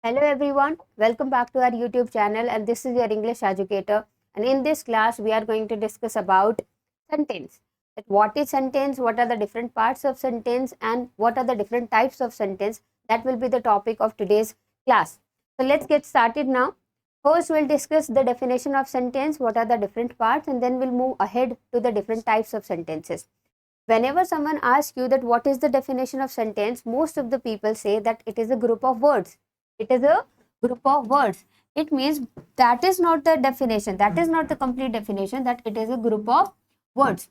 Hello everyone, welcome back to our YouTube channel, and this is your English educator, and in this class we are going to discuss about sentence. That what is sentence, what are the different parts of sentence, and what are the different types of sentence. That will be the topic of today's class. So let's get started now. First we'll discuss the definition of sentence, what are the different parts, and then we'll move ahead to the different types of sentences. Whenever someone asks you that what is the definition of sentence, most of the people say that it is a group of words. It is a group of words. It means that is not the definition. That is not the complete definition, that it is a group of words.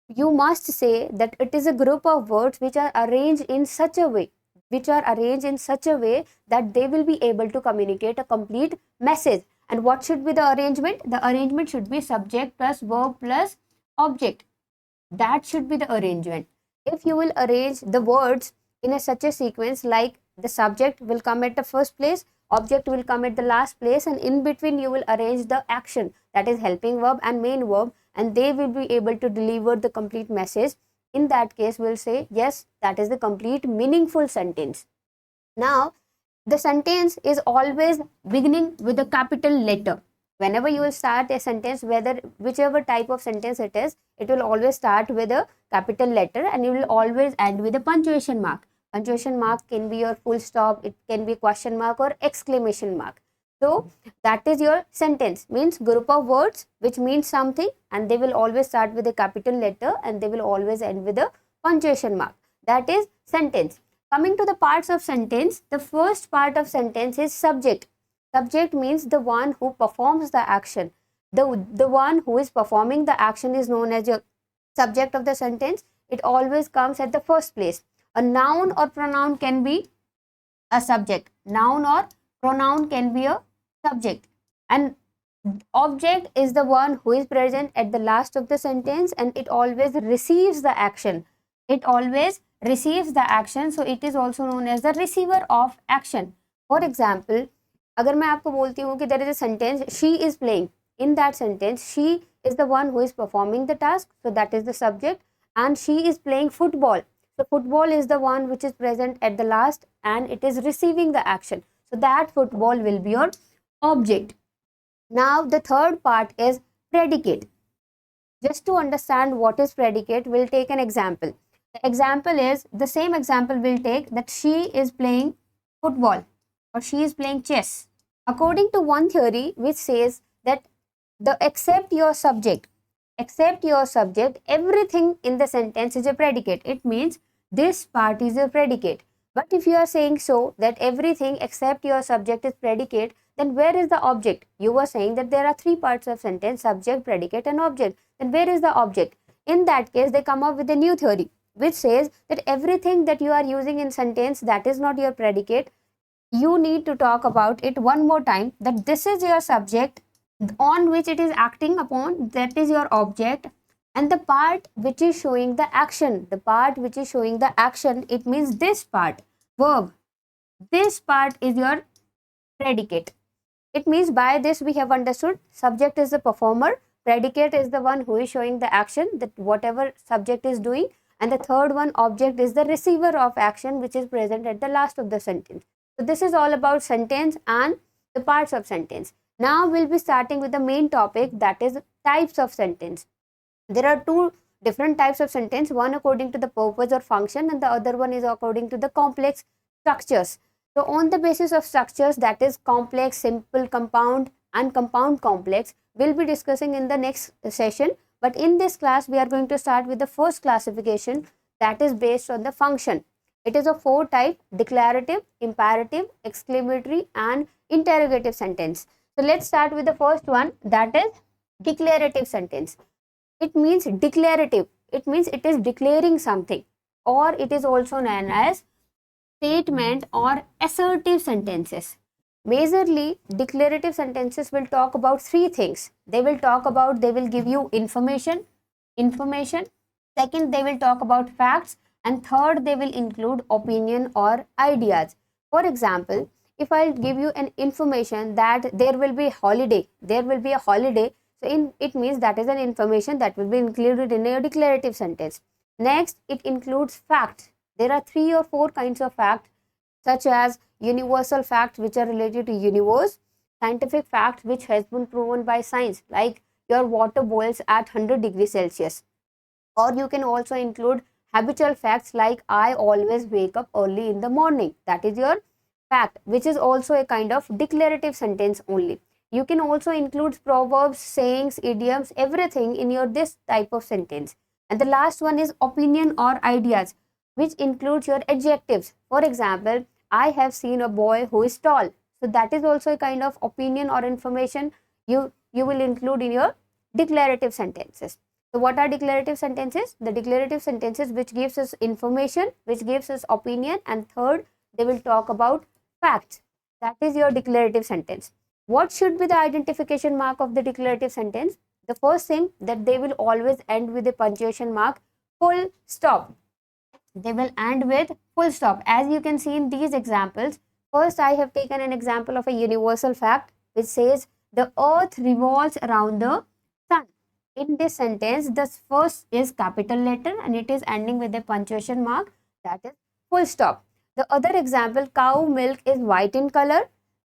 You must say that it is a group of words which are arranged in such a way, that they will be able to communicate a complete message. And what should be the arrangement? The arrangement should be subject plus verb plus object. That should be the arrangement. If you will arrange the words in such a sequence, like the subject will come at the first place, object will come at the last place, and in between you will arrange the action, that is helping verb and main verb, and they will be able to deliver the complete message. In that case, we'll say yes, that is the complete meaningful sentence. Now, the sentence is always beginning with a capital letter. Whenever you will start a sentence, whichever type of sentence it is, it will always start with a capital letter, and you will always end with a punctuation mark. Punctuation mark can be your full stop, it can be question mark or exclamation mark. So that is your sentence, means group of words which means something, and they will always start with a capital letter and they will always end with a punctuation mark. That is sentence. Coming to the parts of sentence, the first part of sentence is subject. Subject means the one who performs the action. The one who is performing the action is known as your subject of the sentence. It always comes at the first place. A noun or pronoun can be a subject. Noun or pronoun can be a subject. And object is the one who is present at the last of the sentence, and it always receives the action. It always receives the action, so it is also known as the receiver of action. For example, अगर मैं आपको बोलती हूँ कि there is a sentence, she is playing. In that sentence, she is the one who is performing the task, so that is the subject, and she is playing football. So football is the one which is present at the last, and it is receiving the action. So that football will be your object. Now the third part is predicate. Just to understand what is predicate, we'll take an example. The example is, the same example we'll take, that she is playing football or she is playing chess. According to one theory which says that except your subject, everything in the sentence is a predicate. It means this part is a predicate. But if you are saying so, that everything except your subject is predicate, then where is the object? You were saying that there are three parts of sentence: subject, predicate and object. Then where is the object? In that case, they come up with a new theory which says that everything that you are using in sentence, that is not your predicate. You need to talk about it one more time, that this is your subject on which it is acting upon, that is your object, and the part which is showing the action, it means this part, verb, this part is your predicate. It means by this we have understood subject is the performer, predicate is the one who is showing the action, that whatever subject is doing, and the third one, object, is the receiver of action which is present at the last of the sentence. So this is all about sentence and the parts of sentence. Now we'll be starting with the main topic, that is types of sentence. There are two different types of sentence, one according to the purpose or function, and the other one is according to the complex structures. So on the basis of structures, that is complex, simple, compound and compound complex, we'll be discussing in the next session. But in this class, we are going to start with the first classification, that is based on the function. It is of four types: declarative, imperative, exclamatory and interrogative sentence. So let's start with the first one, that is declarative sentence. It means declarative. It means it is declaring something, or it is also known as statement or assertive sentences. Majorly, declarative sentences will talk about three things. They will give you information. Second, they will talk about facts. And third, they will include opinion or ideas. For example, if I give you an information that there will be a holiday, so it means that is an information that will be included in a declarative sentence. Next, it includes facts. There are 3 or 4 kinds of facts, such as universal facts which are related to universe, scientific facts which has been proven by science, like your water boils at 100 degrees Celsius. Or you can also include habitual facts like I always wake up early in the morning. That is your fact, which is also a kind of declarative sentence only. You can also include proverbs, sayings, idioms, everything in your this type of sentence. And the last one is opinion or ideas, which includes your adjectives. For example, I have seen a boy who is tall. So that is also a kind of opinion or information you will include in your declarative sentences. So what are declarative sentences? The declarative sentences which gives us information, which gives us opinion, and third, they will talk about facts. That is your declarative sentence. What should be the identification mark of the declarative sentence? The first thing, that they will always end with a punctuation mark, full stop. They will end with full stop. As you can see in these examples, first I have taken an example of a universal fact which says the earth revolves around the sun. In this sentence, the first is capital letter and it is ending with a punctuation mark, that is full stop. The other example, cow milk is white in color,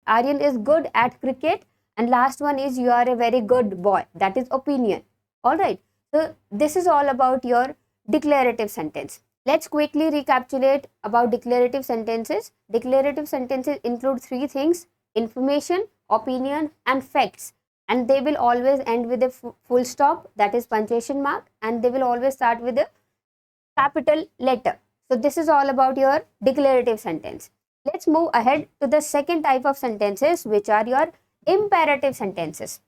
Aryan is good at cricket, and last one is you are a very good boy, that is opinion. Alright, so this is all about your declarative sentence. Let's quickly recapitulate about declarative sentences. Declarative sentences include three things: information, opinion, and facts. And they will always end with a full stop, that is punctuation mark, and they will always start with a capital letter. So this is all about your declarative sentence. Let's move ahead to the second type of sentences, which are your imperative sentences,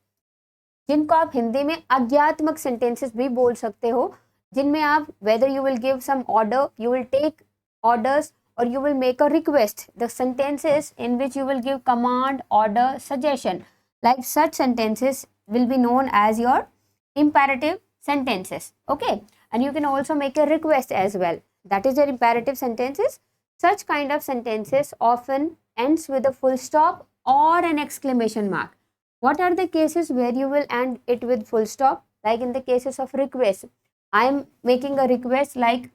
जिनको आप हिंदी में आज्ञात्मक sentences भी बोल सकते हो, जिनमें आप whether you will give some order, you will take orders, or you will make a request. The sentences in which you will give command, order, suggestion, like such sentences will be known as your imperative sentences. Okay, and you can also make a request as well. That is your imperative sentences. Such kind of sentences often ends with a full stop or an exclamation mark. What are the cases where you will end it with full stop? Like in the cases of request, I am making a request like,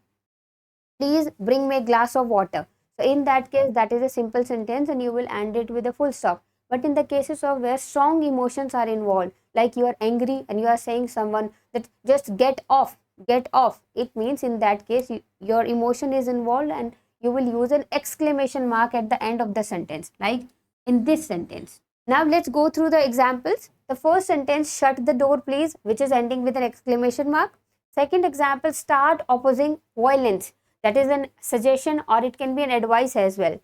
please bring me a glass of water. So in that case, that is a simple sentence and you will end it with a full stop. But in the cases of where strong emotions are involved, like you are angry and you are saying someone that just get off, it means in that case your emotion is involved and you will use an exclamation mark at the end of the sentence, like in this sentence. Now let's go through the examples. The first sentence, shut the door please, which is ending with an exclamation mark. Second example, start opposing violence. That is a suggestion or it can be an advice as well.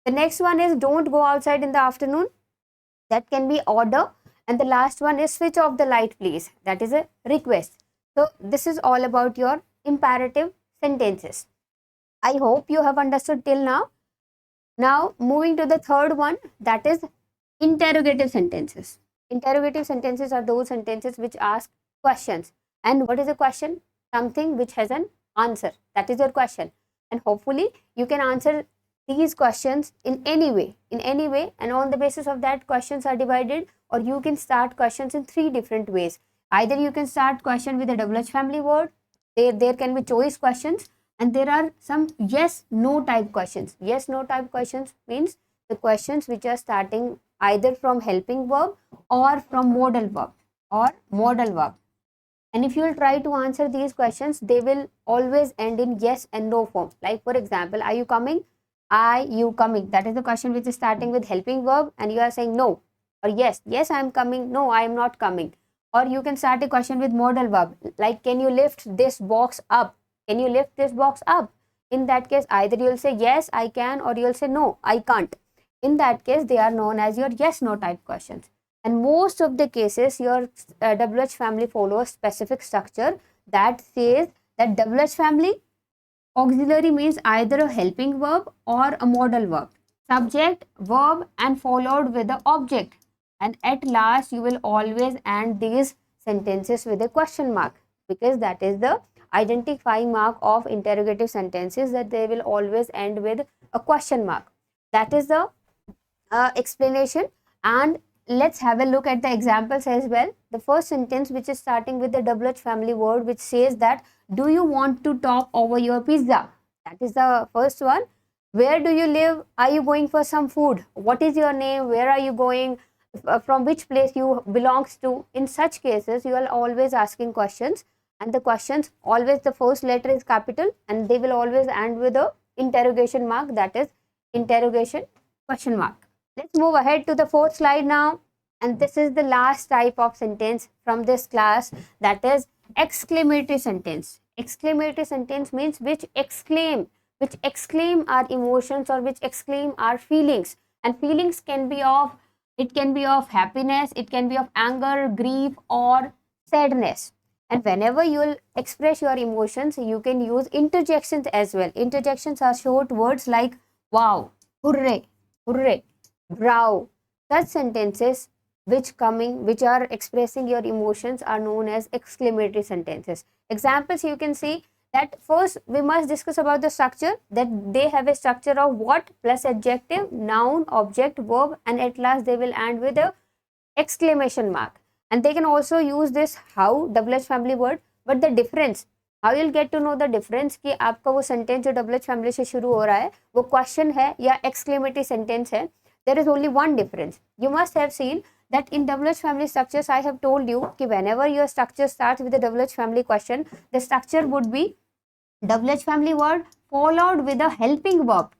The next one is don't go outside in the afternoon. That can be order. And the last one is switch off the light please. That is a request. So this is all about your imperative sentences. I hope you have understood till now. Now moving to the third one, that is interrogative sentences. Interrogative sentences are those sentences which ask questions. And what is a question? Something which has an answer. That is your question. And hopefully you can answer these questions in any way, and on the basis of that questions are divided, or you can start questions in three different ways. Either you can start question with a WH family word, there can be choice questions, and there are some yes no type questions. Yes no type questions means the questions which are starting either from helping verb or from modal verb. And if you will try to answer these questions, they will always end in yes and no form. Like for example, are you coming? Are you coming? That is the question which is starting with helping verb and you are saying no, or yes, I am coming, no, I am not coming. Or you can start a question with modal verb, like can you lift this box up? Can you lift this box up? In that case, either you will say yes, I can, or you will say no, I can't. In that case, they are known as your yes no type questions. And most of the cases, your WH family follows specific structure that says that WH family auxiliary means either a helping verb or a modal verb. Subject, verb, and followed with the object. And at last, you will always end these sentences with a question mark, because that is the identifying mark of interrogative sentences, that they will always end with a question mark. That is the explanation. And let's have a look at the examples as well. The first sentence, which is starting with the WH family word, which says that do you want to talk over your pizza? That is the first one. Where do you live? Are you going for some food? What is your name? Where are you going? From which place you belongs to? In such cases, you are always asking questions, and the questions always the first letter is capital, and they will always end with a interrogation mark, that is interrogation question mark. Let's move ahead to the fourth slide now, and this is the last type of sentence from this class, that is exclamatory sentence. Exclamatory sentence means which exclaim our emotions or which exclaim our feelings, and feelings can be of, it can be of happiness, it can be of anger, grief, or sadness. And whenever you will express your emotions, you can use interjections as well. Interjections are short words like wow, hooray, hooray, brow. Such sentences which are expressing your emotions are known as exclamatory sentences. Examples you can see that first we must discuss about the structure, that they have a structure of what plus adjective, noun, object, verb, and at last they will end with a exclamation mark. And they can also use this how, double H family word, but the difference, how you'll get to know the difference कि आपका वो sentence जो double H family से शुरू हो रहा है वो question है या exclamatory sentence है. There is only one difference. You must have seen that in double H family structures, I have told you कि whenever your structure starts with a double H family question, the structure would be double H family word followed with a helping verb.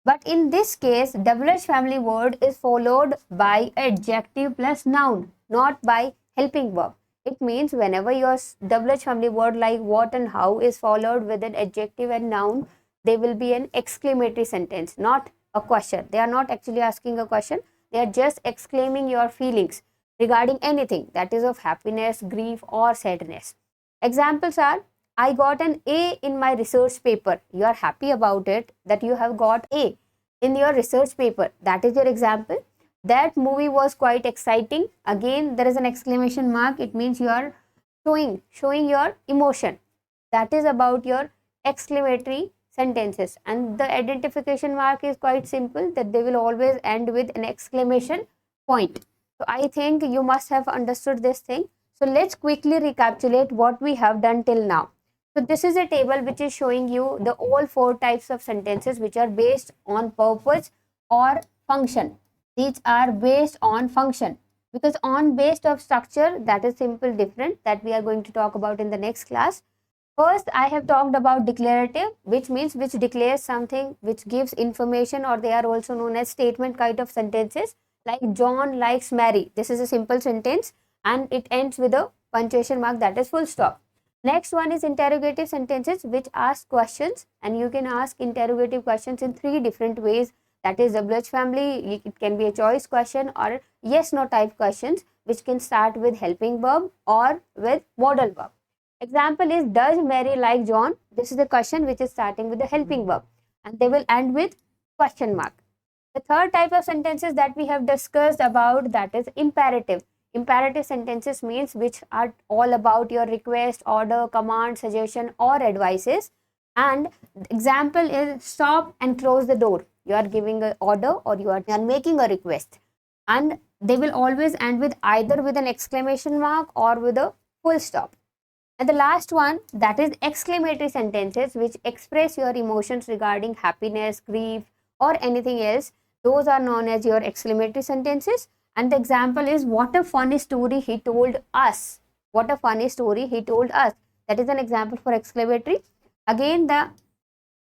But in this case, double H family word is followed by adjective plus noun, not by helping verb. It means whenever your double H family word like what and how is followed with an adjective and noun, they will be an exclamatory sentence, not a question. They are not actually asking a question. They are just exclaiming your feelings regarding anything that is of happiness, grief, or sadness. Examples are, I got an A in my research paper. You are happy about it that you have got A in your research paper. That is your example. That movie was quite exciting. Again, there is an exclamation mark. It means you are showing your emotion. That is about your exclamatory sentences. And the identification mark is quite simple, that they will always end with an exclamation point. So I think you must have understood this thing. So let's quickly recapitulate what we have done till now. So this is a table which is showing you the all four types of sentences which are based on purpose or function. These are based on function, because on based of structure, that is simple different, that we are going to talk about in the next class. First, I have talked about declarative, which means which declares something, which gives information, or they are also known as statement kind of sentences, like John likes Mary. This is a simple sentence and it ends with a punctuation mark, that is full stop. Next one is interrogative sentences, which ask questions, and you can ask interrogative questions in three different ways. That is double H family, it can be a choice question or yes no type questions, which can start with helping verb or with modal verb. Example is, does Mary like John? This is a question which is starting with the helping verb, and they will end with question mark. The third type of sentences that we have discussed about, that is imperative. Imperative sentences means which are all about your request, order, command, suggestion, or advices. And example is, stop and close the door. You are giving an order or you are making a request, and they will always end with either with an exclamation mark or with a full stop. And the last one, that is exclamatory sentences, which express your emotions regarding happiness, grief, or anything else. Those are known as your exclamatory sentences. And the example is, what a funny story he told us. What a funny story he told us. That is an example for exclamatory. Again, the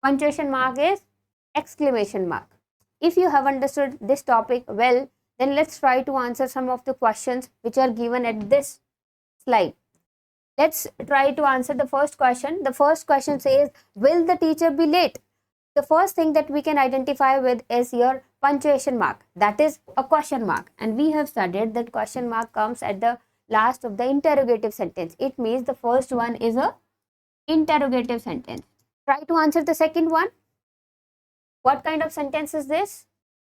punctuation mark is exclamation mark. If you have understood this topic well, then let's try to answer some of the questions which are given at this slide. Let's try to answer the first question. The first question says, will the teacher be late? The first thing that we can identify with is your punctuation mark. That is a question mark. And we have studied that question mark comes at the last of the interrogative sentence. It means the first one is a interrogative sentence. Try to answer the second one. What kind of sentence is this?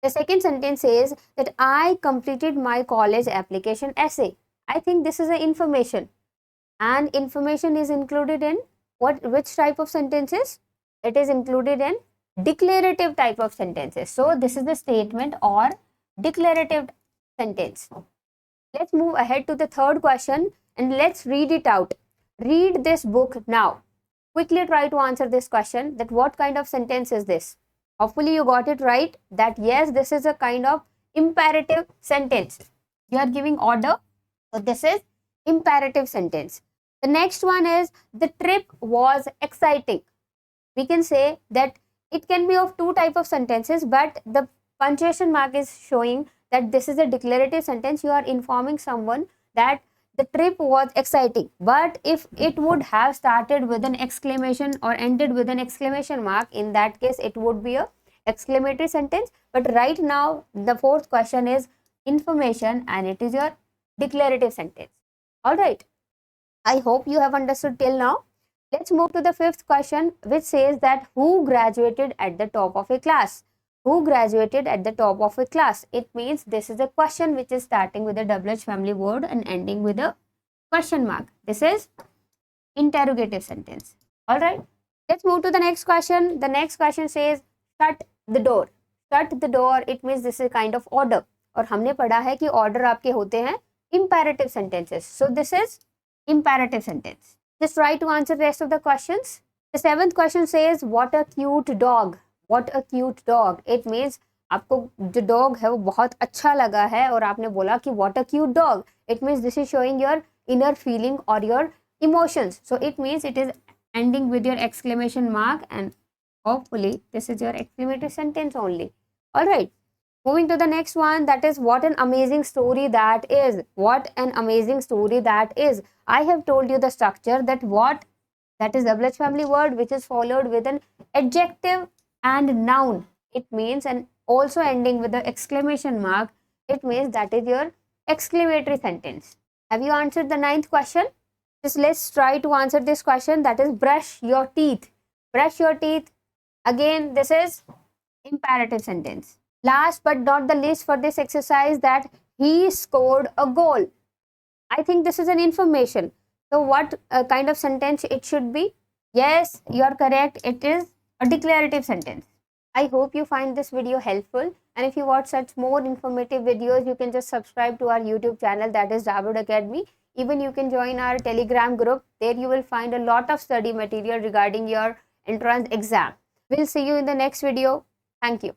The second sentence says that I completed my college application essay. I think this is an information. And information is included in which type of sentences? It is included in declarative type of sentences. So this is the statement or declarative sentence. Let's move ahead to the third question and let's read it out. Read this book now. Quickly try to answer this question, that what kind of sentence is this? Hopefully you got it right that yes, this is a kind of imperative sentence. You are giving order. So this is imperative sentence. The next one is the trip was exciting. We can say that it can be of two type of sentences, but the punctuation mark is showing that this is a declarative sentence. You are informing someone that the trip was exciting. But if it would have started with an exclamation or ended with an exclamation mark, in that case it would be a exclamatory sentence. But right now the fourth question is information and it is your declarative sentence. All right. I hope you have understood till now. Let's move to the fifth question, which says that who graduated at the top of a class? Who graduated at the top of a class? It means this is a question which is starting with a WH family word and ending with a question mark. This is interrogative sentence. All right. Let's move to the next question. The next question says shut the door. Shut the door. It means this is a kind of order. और हमने पढ़ा है कि order आपके होते हैं imperative sentences. So this is imperative sentence. Just try to answer the rest of the questions. The seventh question says what a cute dog. What a cute dog. It means आपको जो dog है वो बहुत अच्छा लगा है और आपने बोला कि what a cute dog. It means this is showing your inner feeling or your emotions. So it means it is ending with your exclamation mark and hopefully this is your exclamatory sentence only. All right. Moving to the next one, that is what an amazing story that is. What an amazing story that is. I have told you the structure that what, that is WH family word which is followed with an adjective and noun. It means and also ending with the exclamation mark. It means that is your exclamatory sentence. Have you answered the ninth question? Just let's try to answer this question, that is brush your teeth. Brush your teeth. Again, this is imperative sentence. Last but not the least for this exercise, that he scored a goal. I think this is an information. So what kind of sentence it should be? Yes, you are correct. It is a declarative sentence. I hope you find this video helpful. And if you want such more informative videos, you can just subscribe to our YouTube channel, that is Dabad Academy. Even you can join our Telegram group. There you will find a lot of study material regarding your entrance exam. We'll see you in the next video. Thank you.